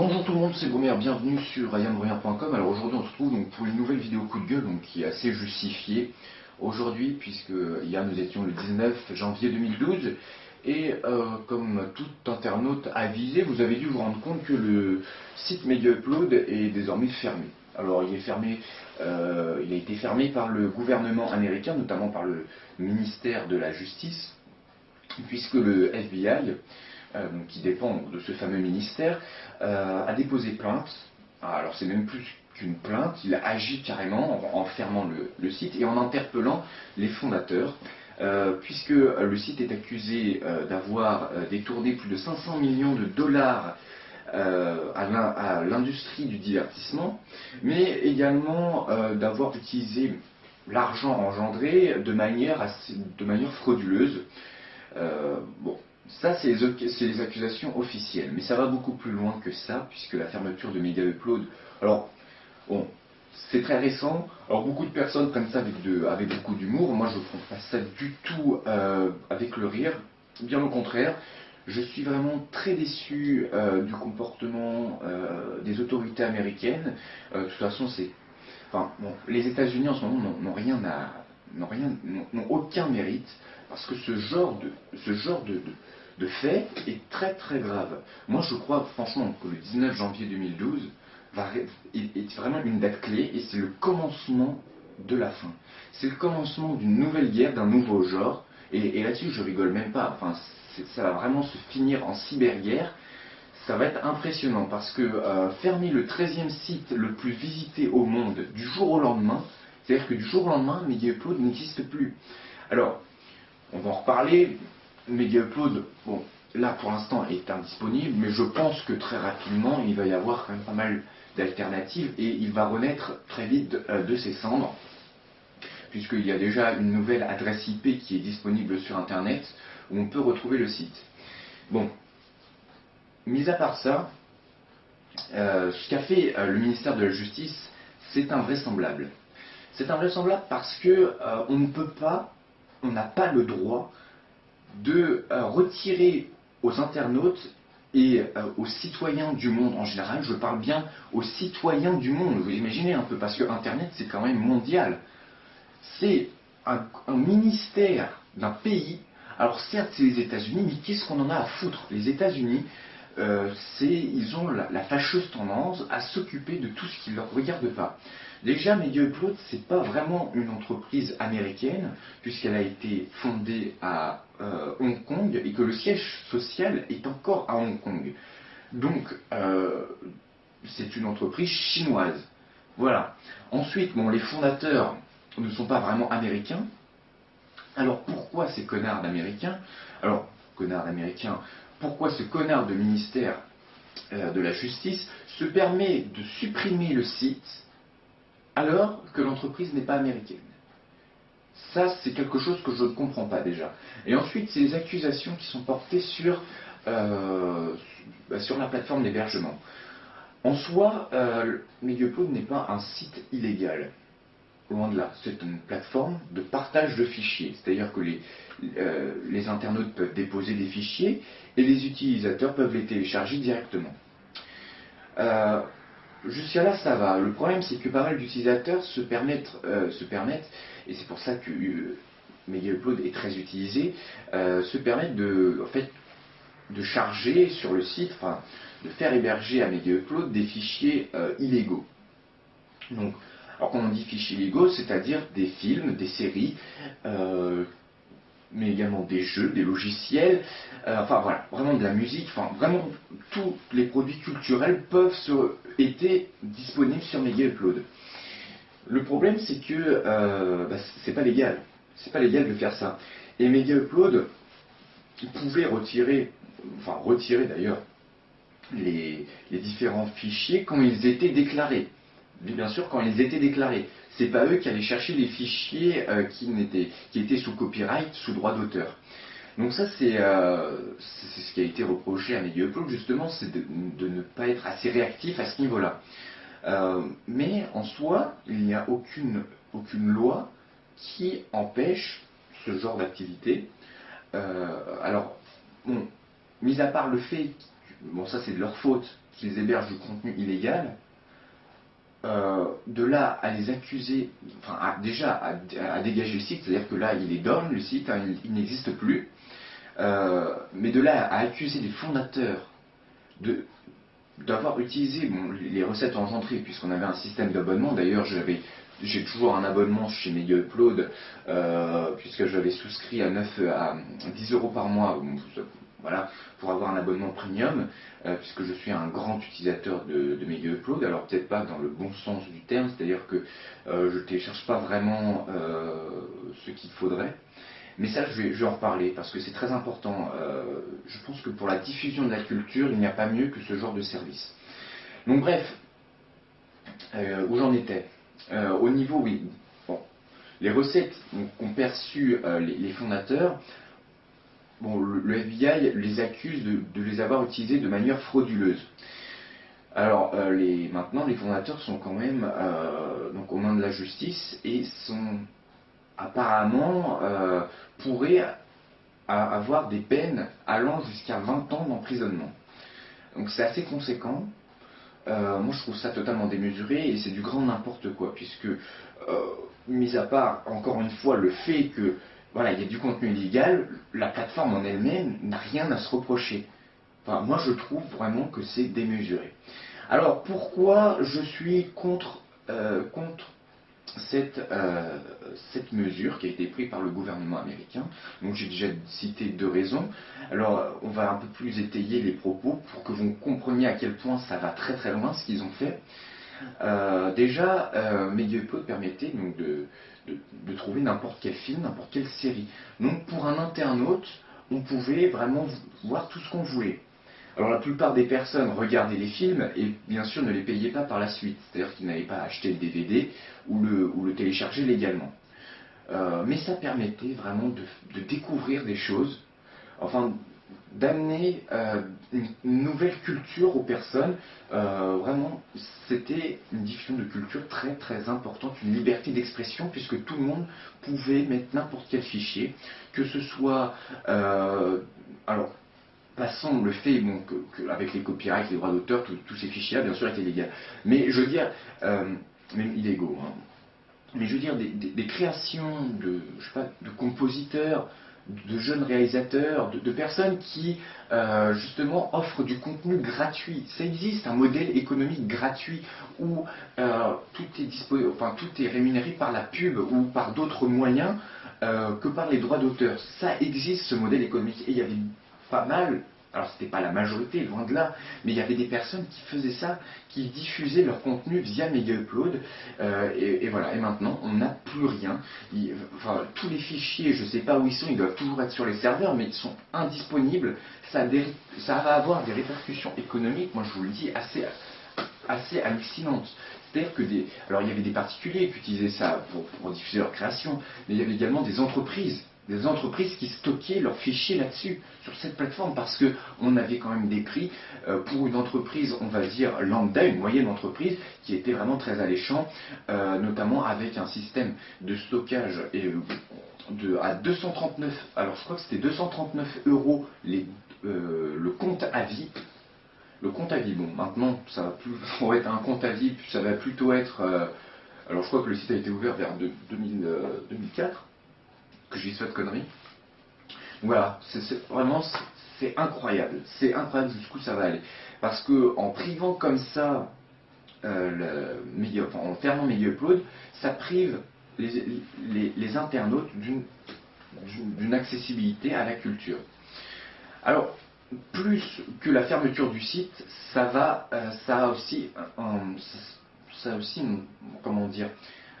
Bonjour tout le monde, c'est Brumière, bienvenue sur iambrumière.com. Alors aujourd'hui on se retrouve donc pour une nouvelle vidéo coup de gueule qui est assez justifiée aujourd'hui, puisque hier nous étions le 19 janvier 2012 et comme tout internaute avisé, vous avez dû vous rendre compte que le site MediaUpload est désormais fermé. Alors il est fermé, il a été fermé par le gouvernement américain, notamment par le ministère de la Justice, puisque le FBI, qui dépend de ce fameux ministère, a déposé plainte. Alors c'est même plus qu'une plainte, il a agi carrément en fermant le site et en interpellant les fondateurs, puisque le site est accusé d'avoir détourné plus de 500 millions de dollars à l'industrie du divertissement, mais également d'avoir utilisé l'argent engendré de manière frauduleuse. Bon, ça c'est les accusations officielles, mais ça va beaucoup plus loin que ça, puisque la fermeture de MediaUpload, alors bon, c'est très récent, alors beaucoup de personnes prennent ça avec beaucoup d'humour, moi je ne prends pas ça du tout avec le rire, bien au contraire. Je suis vraiment très déçu du comportement des autorités américaines. De toute façon, enfin, bon, les États-Unis en ce moment n'ont aucun mérite, parce que ce genre de fait est très très grave. Moi je crois franchement que le 19 janvier 2012 est vraiment une date clé, et c'est le commencement de la fin. C'est le commencement d'une nouvelle guerre, d'un nouveau genre, et là-dessus je rigole même pas. Enfin, ça va vraiment se finir en cyberguerre. Ça va être impressionnant, parce que fermer le 13e site le plus visité au monde du jour au lendemain, c'est-à-dire que du jour au lendemain, MediaUpload n'existe plus. Alors, on va en reparler. MediaUpload, bon, là pour l'instant est indisponible, mais je pense que très rapidement il va y avoir quand même pas mal d'alternatives, et il va renaître très vite de ses cendres, puisqu'il y a déjà une nouvelle adresse IP qui est disponible sur internet où on peut retrouver le site. Bon, mis à part ça, ce qu'a fait le ministère de la Justice, c'est invraisemblable. C'est invraisemblable parce que on n'a pas le droit de retirer aux internautes et aux citoyens du monde en général, je parle bien aux citoyens du monde, vous imaginez un peu, parce que Internet c'est quand même mondial. C'est un ministère d'un pays. Alors certes c'est les États-Unis, mais qu'est-ce qu'on en a à foutre? Les États-Unis, ils ont la fâcheuse tendance à s'occuper de tout ce qui ne leur regarde pas. Déjà, MediaUpload, c'est pas vraiment une entreprise américaine, puisqu'elle a été fondée à Hong Kong, et que le siège social est encore à Hong Kong. Donc, c'est une entreprise chinoise. Voilà. Ensuite, bon, les fondateurs ne sont pas vraiment américains. Alors pourquoi ces connards d'Américains? Alors, connards d'Américains, pourquoi ce connard de ministère de la Justice se permet de supprimer le site alors que l'entreprise n'est pas américaine? Ça, c'est quelque chose que je ne comprends pas déjà. Et ensuite, c'est les accusations qui sont portées sur la plateforme d'hébergement. En soi, MediaUpload n'est pas un site illégal. Loin de là, c'est une plateforme de partage de fichiers, c'est-à-dire que les internautes peuvent déposer des fichiers et les utilisateurs peuvent les télécharger directement. Jusqu'à là, ça va. Le problème, c'est que pas mal d'utilisateurs se permettent, et c'est pour ça que MediaUpload est très utilisé, se permettent de charger sur le site, enfin, de faire héberger à MediaUpload des fichiers illégaux. Donc, alors quand on dit fichiers illégaux, c'est-à-dire des films, des séries, mais également des jeux, des logiciels, enfin voilà, vraiment de la musique, enfin vraiment tous les produits culturels peuvent être disponibles sur MediaUpload. Le problème, c'est que c'est pas légal. C'est pas légal de faire ça. Et MediaUpload pouvait retirer d'ailleurs les différents fichiers quand ils étaient déclarés. Bien sûr, quand ils étaient déclarés. C'est pas eux qui allaient chercher les fichiers qui étaient sous copyright, sous droit d'auteur. Donc ça, c'est ce qui a été reproché à MediaUpload, justement, c'est de ne pas être assez réactif à ce niveau-là. Mais en soi, il n'y a aucune loi qui empêche ce genre d'activité. Alors, bon, mis à part le fait bon ça c'est de leur faute, qu'ils hébergent du contenu illégal, de là à les accuser, enfin déjà à dégager le site, c'est-à-dire que là il est down le site, hein, il n'existe plus, mais de là à accuser les fondateurs d'avoir utilisé les recettes engendrées, puisqu'on avait un système d'abonnement. D'ailleurs j'ai toujours un abonnement chez Media Upload, puisque j'avais souscrit à 10 euros par mois, voilà, pour avoir un abonnement premium, puisque je suis un grand utilisateur de Media Upload. Alors peut-être pas dans le bon sens du terme, c'est-à-dire que je ne télécharge pas vraiment ce qu'il faudrait. Mais ça, je vais en reparler, parce que c'est très important. Je pense que pour la diffusion de la culture, il n'y a pas mieux que ce genre de service. Donc bref, où j'en étais. Au niveau, oui, bon, les recettes qu'ont perçues les fondateurs, bon, le FBI les accuse de les avoir utilisées de manière frauduleuse. Alors, maintenant, les fondateurs sont quand même donc aux mains de la justice et sont apparemment pourraient avoir des peines allant jusqu'à 20 ans d'emprisonnement. Donc c'est assez conséquent. Moi je trouve ça totalement démesuré et c'est du grand n'importe quoi, puisque, mis à part encore une fois le fait que voilà, il y a du contenu illégal, la plateforme en elle-même n'a rien à se reprocher. Enfin, moi je trouve vraiment que c'est démesuré. Alors pourquoi je suis contre cette mesure qui a été prise par le gouvernement américain? Donc j'ai déjà cité deux raisons. Alors on va un peu plus étayer les propos pour que vous compreniez à quel point ça va très très loin ce qu'ils ont fait. Déjà, Media Upload permettait donc de trouver n'importe quel film, n'importe quelle série. Donc pour un internaute, on pouvait vraiment voir tout ce qu'on voulait. Alors la plupart des personnes regardaient les films et bien sûr ne les payaient pas par la suite, c'est-à-dire qu'ils n'avaient pas acheté le DVD ou le télécharger légalement. Mais ça permettait vraiment de découvrir des choses, enfin d'amener une nouvelle culture aux personnes. Vraiment, c'était une diffusion de culture très très importante, une liberté d'expression, puisque tout le monde pouvait mettre n'importe quel fichier, que ce soit... alors, passons le fait avec les copyrights, les droits d'auteur, tous ces fichiers-là, bien sûr, étaient légaux. Mais je veux dire, même illégaux. Hein. Mais je veux dire, des créations je sais pas, de compositeurs, de jeunes réalisateurs, de personnes qui, justement, offrent du contenu gratuit. Ça existe, un modèle économique gratuit où tout est rémunéré par la pub ou par d'autres moyens que par les droits d'auteur. Ça existe, ce modèle économique. Et il y avait pas mal, alors c'était pas la majorité, loin de là, mais il y avait des personnes qui faisaient ça, qui diffusaient leur contenu via Media Upload, et voilà, et maintenant on n'a plus rien. Tous les fichiers, je sais pas où ils sont, ils doivent toujours être sur les serveurs, mais ils sont indisponibles. Ça va avoir des répercussions économiques, moi je vous le dis, assez hallucinantes. C'est-à-dire que alors il y avait des particuliers qui utilisaient ça pour diffuser leur création, mais il y avait également des entreprises qui stockaient leurs fichiers là-dessus, sur cette plateforme, parce qu'on avait quand même des prix pour une entreprise, on va dire lambda, une moyenne entreprise, qui était vraiment très alléchant, notamment avec un système de stockage à 239, alors je crois que c'était 239 euros le compte à vie. Le compte à vie, bon, maintenant, ça va plus pour être un compte à vie, ça va plutôt être... alors je crois que le site a été ouvert vers 2004, que je dis pas de conneries. Voilà, vraiment, c'est incroyable. C'est incroyable jusqu'où ça va aller. Parce que en privant comme ça, en fermant Media Upload, ça prive les internautes d'une accessibilité à la culture. Alors, plus que la fermeture du site, ça a aussi, comment dire,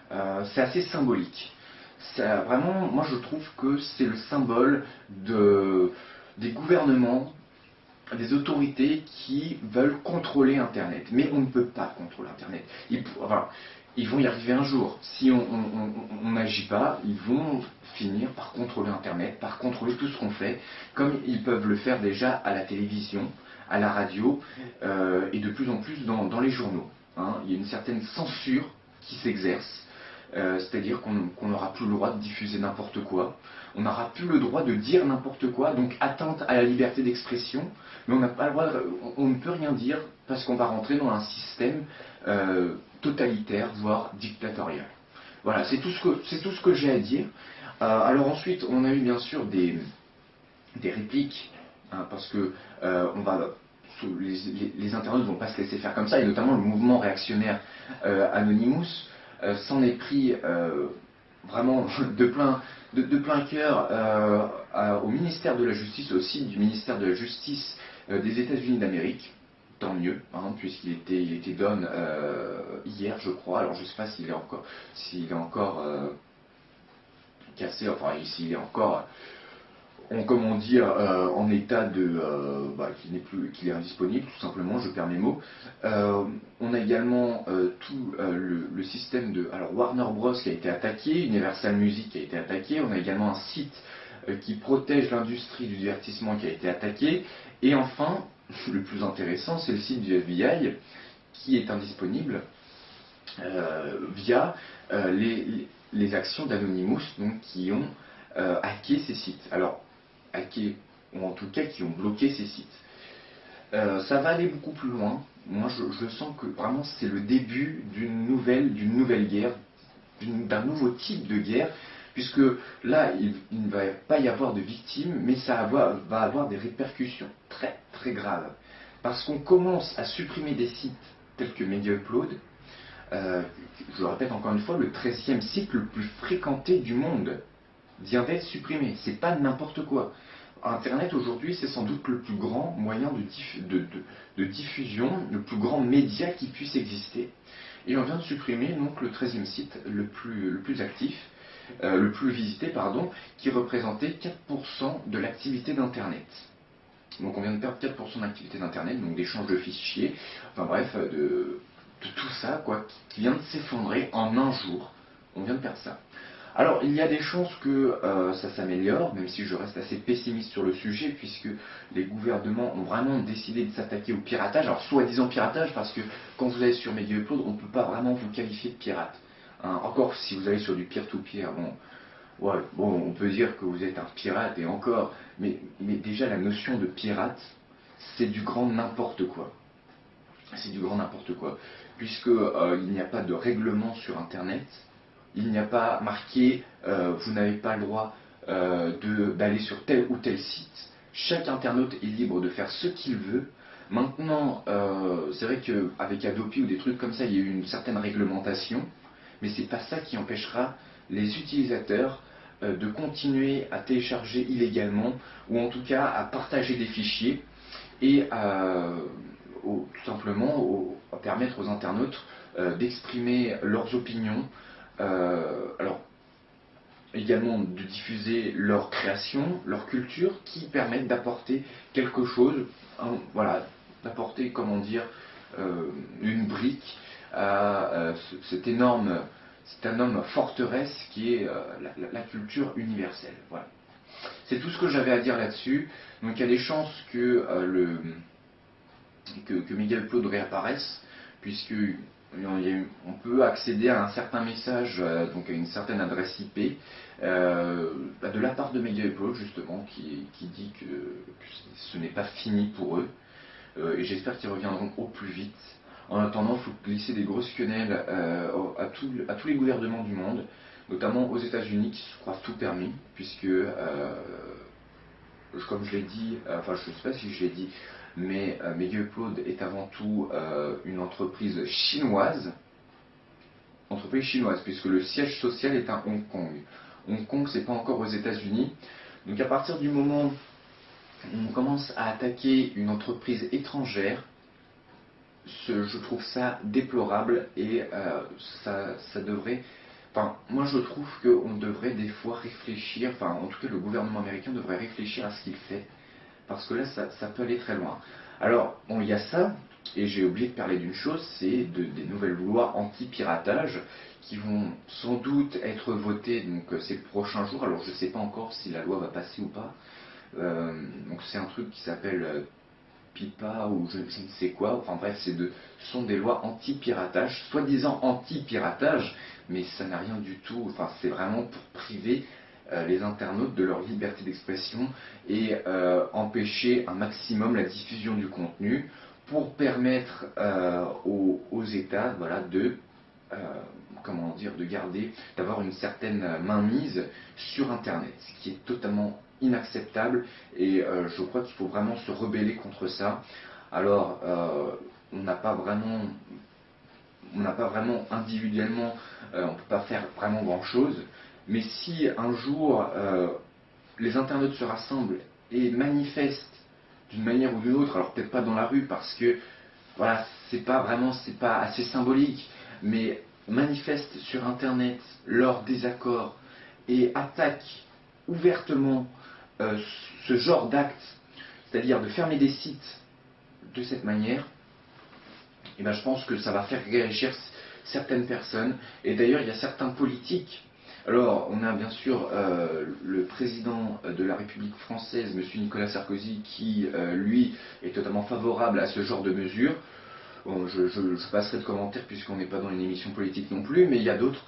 c'est assez symbolique. Vraiment, moi je trouve que c'est le symbole des gouvernements, des autorités qui veulent contrôler Internet. Mais on ne peut pas contrôler Internet. Ils vont y arriver un jour. Si on n'agit pas, ils vont finir par contrôler Internet, par contrôler tout ce qu'on fait, comme ils peuvent le faire déjà à la télévision, à la radio, et de plus en plus dans les journaux. Hein. Il y a une certaine censure qui s'exerce. c'est-à-dire qu'on n'aura plus le droit de diffuser n'importe quoi, on n'aura plus le droit de dire n'importe quoi, donc atteinte à la liberté d'expression, mais on n'a pas le droit, on ne peut rien dire parce qu'on va rentrer dans un système totalitaire, voire dictatorial. Voilà, c'est tout ce que j'ai à dire. Alors ensuite, on a eu bien sûr des répliques, hein, parce que les internautes ne vont pas se laisser faire comme ça, et notamment le mouvement réactionnaire Anonymous s'en est pris vraiment de plein cœur au ministère de la Justice, aussi du ministère de la Justice des États-Unis d'Amérique. Tant mieux, hein, puisqu'il était done hier, je crois. Alors je ne sais pas s'il est encore cassé, enfin s'il est encore, comme on dit, en état de qu'il est indisponible, tout simplement, je perds mes mots. On a également tout le système de Warner Bros qui a été attaqué, Universal Music qui a été attaqué, on a également un site qui protège l'industrie du divertissement qui a été attaqué, et enfin, le plus intéressant, c'est le site du FBI qui est indisponible via les actions d'Anonymous, donc qui ont hacké ces sites. Alors, hacké, ou en tout cas qui ont bloqué ces sites. Ça va aller beaucoup plus loin. Moi, je sens que vraiment c'est le début d'une nouvelle guerre, d'un nouveau type de guerre, puisque là, il ne va pas y avoir de victimes, mais ça va avoir des répercussions très très graves. Parce qu'on commence à supprimer des sites tels que MediaUpload. Je le répète encore une fois, le 13e site le plus fréquenté du monde vient d'être supprimé. C'est pas n'importe quoi. Internet aujourd'hui, c'est sans doute le plus grand moyen de diffusion, le plus grand média qui puisse exister. Et on vient de supprimer donc le 13e site le plus actif, le plus visité, pardon, qui représentait 4% de l'activité d'Internet. Donc on vient de perdre 4% d'activité d'Internet, donc d'échange de fichiers, enfin bref, de tout ça, quoi, qui vient de s'effondrer en un jour. On vient de perdre ça. Alors, il y a des chances que ça s'améliore, même si je reste assez pessimiste sur le sujet, puisque les gouvernements ont vraiment décidé de s'attaquer au piratage. Alors, soi-disant piratage, parce que quand vous allez sur MediaUpload, on ne peut pas vraiment vous qualifier de pirate. Hein, encore si vous allez sur du peer-to-peer, on peut dire que vous êtes un pirate, et encore, mais déjà la notion de pirate, c'est du grand n'importe quoi. C'est du grand n'importe quoi, puisque il n'y a pas de règlement sur Internet. Il n'y a pas marqué vous n'avez pas le droit d'aller sur tel ou tel site. Chaque internaute est libre de faire ce qu'il veut. Maintenant, c'est vrai qu'avec Adopi ou des trucs comme ça, il y a eu une certaine réglementation, mais c'est pas ça qui empêchera les utilisateurs de continuer à télécharger illégalement, ou en tout cas à partager des fichiers, et tout simplement à permettre aux internautes d'exprimer leurs opinions, alors également de diffuser leur création, leur culture, qui permettent d'apporter quelque chose, voilà, d'apporter, comment dire, une brique à cette énorme forteresse qui est la culture universelle. Voilà. C'est tout ce que j'avais à dire là-dessus. Donc il y a des chances que MediaUpload réapparaisse, puisque on peut accéder à un certain message, donc à une certaine adresse IP, de la part de MediaUpload justement, qui dit que ce n'est pas fini pour eux, et j'espère qu'ils reviendront au plus vite. En attendant, il faut glisser des grosses quenelles à tous les gouvernements du monde, notamment aux États-Unis qui se croient tout permis, puisque comme je l'ai dit, enfin je ne sais pas si je l'ai dit, mais MediaUpload est avant tout une entreprise chinoise, puisque le siège social est à Hong Kong. Hong Kong, c'est pas encore aux États-Unis. Donc à partir du moment où on commence à attaquer une entreprise étrangère, je trouve ça déplorable, et ça devrait... Enfin, moi je trouve qu'on devrait des fois réfléchir, enfin en tout cas le gouvernement américain devrait réfléchir à ce qu'il fait, parce que là ça peut aller très loin. Alors, il y a ça, et j'ai oublié de parler d'une chose, c'est des nouvelles lois anti-piratage qui vont sans doute être votées donc, ces prochains jours. Alors je ne sais pas encore si la loi va passer ou pas. Donc c'est un truc qui s'appelle PIPA ou je ne sais quoi, enfin bref, ce sont des lois anti-piratage, soi-disant anti-piratage, mais ça n'a rien du tout, enfin c'est vraiment pour priver les internautes de leur liberté d'expression et empêcher un maximum la diffusion du contenu pour permettre aux États, voilà, de comment dire, de garder, d'avoir une certaine mainmise sur Internet, ce qui est totalement inacceptable et je crois qu'il faut vraiment se rebeller contre ça. Alors, on n'a pas vraiment individuellement, on ne peut pas faire vraiment grand chose, mais si un jour les internautes se rassemblent et manifestent d'une manière ou d'une autre, alors peut-être pas dans la rue parce que voilà, c'est pas assez symbolique, mais manifestent sur internet leurs désaccords et attaquent ouvertement ce genre d'acte, c'est-à-dire de fermer des sites de cette manière, et ben je pense que ça va faire réagir certaines personnes. Et d'ailleurs, il y a certains politiques. Alors, on a bien sûr le président de la République française, M. Nicolas Sarkozy, qui, lui, est totalement favorable à ce genre de mesures. Bon, je passerai de commentaires puisqu'on n'est pas dans une émission politique non plus, mais il y a d'autres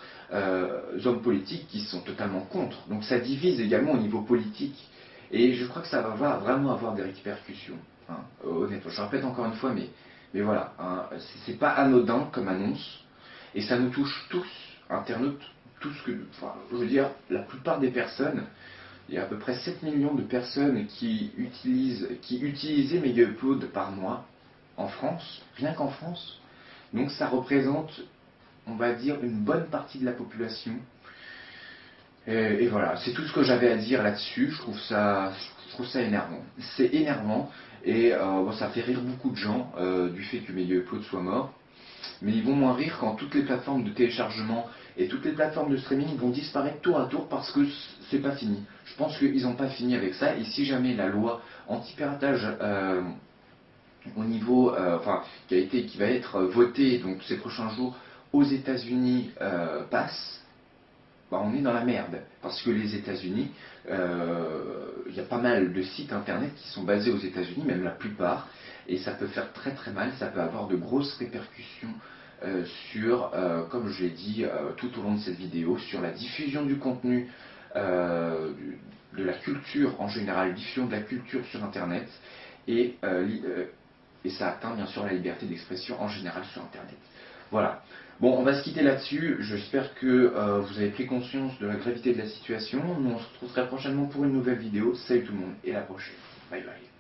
hommes politiques qui sont totalement contre. Donc ça divise également au niveau politique. Et je crois que ça va vraiment avoir des répercussions. Hein, honnêtement, je répète encore une fois, mais voilà, hein, c'est pas anodin comme annonce, et ça nous touche tous, internautes, tous que, enfin, je veux dire, la plupart des personnes, il y a à peu près 7 millions de personnes qui utilisaient MegaUpload par mois en France, rien qu'en France. Donc ça représente, on va dire, une bonne partie de la population. Et voilà, c'est tout ce que j'avais à dire là-dessus. Je trouve ça énervant. C'est énervant et bon, ça fait rire beaucoup de gens du fait que MegaUpload soit mort. Mais ils vont moins rire quand toutes les plateformes de téléchargement et toutes les plateformes de streaming vont disparaître tour à tour parce que c'est pas fini. Je pense qu'ils n'ont pas fini avec ça et si jamais la loi anti-piratage au niveau, enfin, qui va être votée donc ces prochains jours aux États-Unis passe, bah, on est dans la merde. Parce que les États-Unis, il y a pas mal de sites internet qui sont basés aux États-Unis, même la plupart, et ça peut faire très très mal, ça peut avoir de grosses répercussions sur, comme je l'ai dit tout au long de cette vidéo, sur la diffusion du contenu, de la culture en général, diffusion de la culture sur internet, et, et ça atteint bien sûr la liberté d'expression en général sur internet. Voilà. Bon, on va se quitter là-dessus. J'espère que vous avez pris conscience de la gravité de la situation. Nous, on se retrouve très prochainement pour une nouvelle vidéo. Salut tout le monde et à la prochaine. Bye bye.